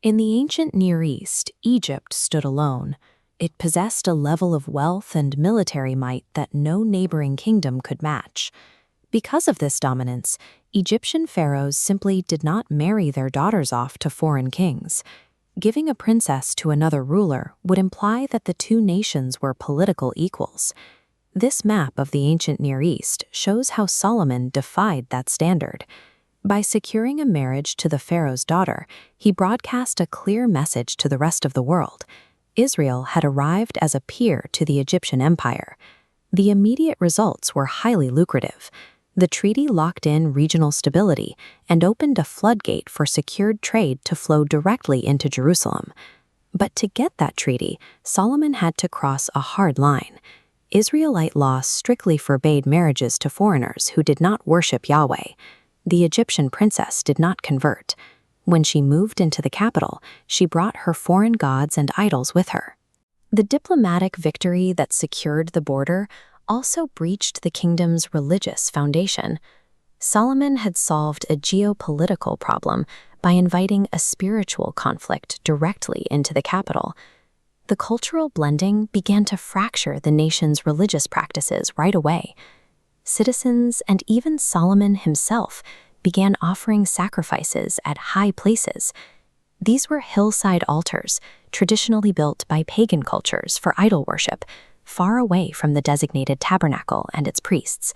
In the ancient Near East, Egypt stood alone. It possessed a level of wealth and military might that no neighboring kingdom could match. Because of this dominance, Egyptian pharaohs simply did not marry their daughters off to foreign kings. Giving a princess to another ruler would imply that the two nations were political equals. This map of the ancient Near East shows how Solomon defied that standard. By securing a marriage to the pharaoh's daughter, he broadcast a clear message to the rest of the world. Israel had arrived as a peer to the Egyptian empire. The immediate results were highly lucrative. The treaty locked in regional stability and opened a floodgate for secured trade to flow directly into Jerusalem. But to get that treaty, Solomon had to cross a hard line. Israelite law strictly forbade marriages to foreigners who did not worship Yahweh. The Egyptian princess did not convert. When she moved into the capital, she brought her foreign gods and idols with her. The diplomatic victory that secured the border also breached the kingdom's religious foundation. Solomon had solved a geopolitical problem by inviting a spiritual conflict directly into the capital. The cultural blending began to fracture the nation's religious practices right away. Citizens and even Solomon himself began offering sacrifices at high places. These were hillside altars, traditionally built by pagan cultures for idol worship, far away from the designated tabernacle and its priests.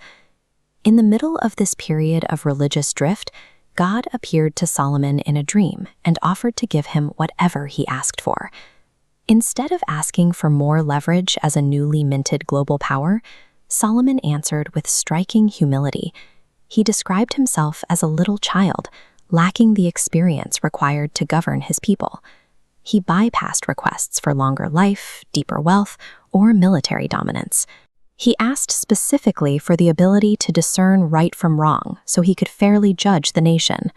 In the middle of this period of religious drift, God appeared to Solomon in a dream and offered to give him whatever he asked for. Instead of asking for more leverage as a newly minted global power, Solomon answered with striking humility. He described himself as a little child, lacking the experience required to govern his people. He bypassed requests for longer life, deeper wealth, or military dominance. He asked specifically for the ability to discern right from wrong so he could fairly judge the nation.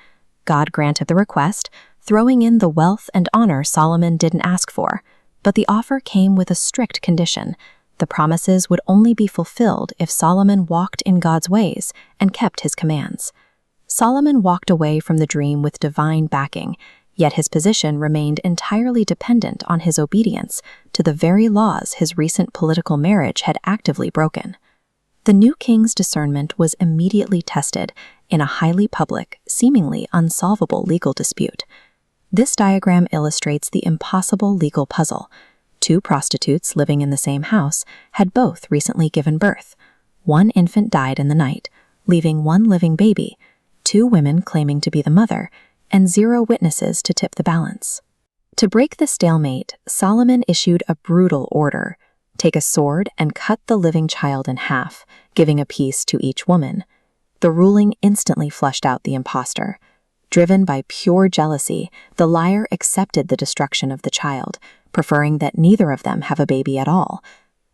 God granted the request, throwing in the wealth and honor Solomon didn't ask for. But the offer came with a strict condition. The promises would only be fulfilled if Solomon walked in God's ways and kept his commands. Solomon walked away from the dream with divine backing, yet his position remained entirely dependent on his obedience to the very laws his recent political marriage had actively broken. The new king's discernment was immediately tested in a highly public, seemingly unsolvable legal dispute. This diagram illustrates the impossible legal puzzle. Two prostitutes living in the same house had both recently given birth. One infant died in the night, leaving one living baby, two women claiming to be the mother, and 0 witnesses to tip the balance. To break the stalemate, Solomon issued a brutal order: take a sword and cut the living child in half, giving a piece to each woman. The ruling instantly flushed out the impostor. Driven by pure jealousy, the liar accepted the destruction of the child, preferring that neither of them have a baby at all.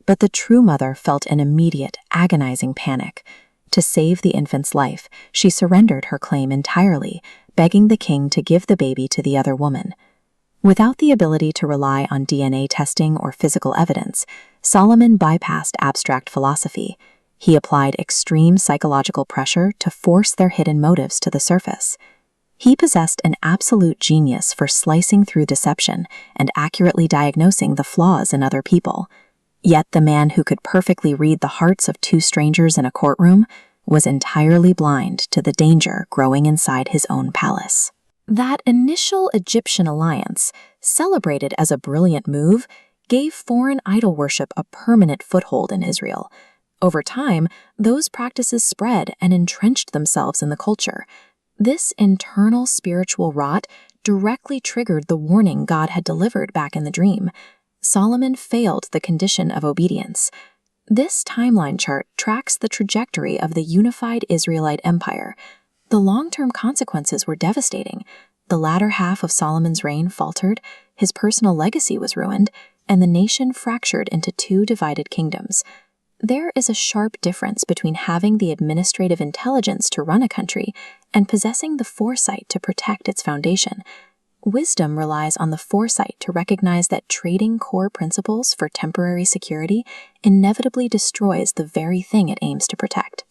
But the true mother felt an immediate, agonizing panic. To save the infant's life, she surrendered her claim entirely, begging the king to give the baby to the other woman. Without the ability to rely on DNA testing or physical evidence, Solomon bypassed abstract philosophy. He applied extreme psychological pressure to force their hidden motives to the surface. He possessed an absolute genius for slicing through deception and accurately diagnosing the flaws in other people. Yet the man who could perfectly read the hearts of two strangers in a courtroom was entirely blind to the danger growing inside his own palace. That initial Egyptian alliance, celebrated as a brilliant move, gave foreign idol worship a permanent foothold in Israel. Over time, those practices spread and entrenched themselves in the culture. This internal spiritual rot directly triggered the warning God had delivered back in the dream. Solomon failed the condition of obedience. This timeline chart tracks the trajectory of the unified Israelite empire. The long-term consequences were devastating. The latter half of Solomon's reign faltered, his personal legacy was ruined, and the nation fractured into two divided kingdoms. There is a sharp difference between having the administrative intelligence to run a country and possessing the foresight to protect its foundation. Wisdom relies on the foresight to recognize that trading core principles for temporary security inevitably destroys the very thing it aims to protect.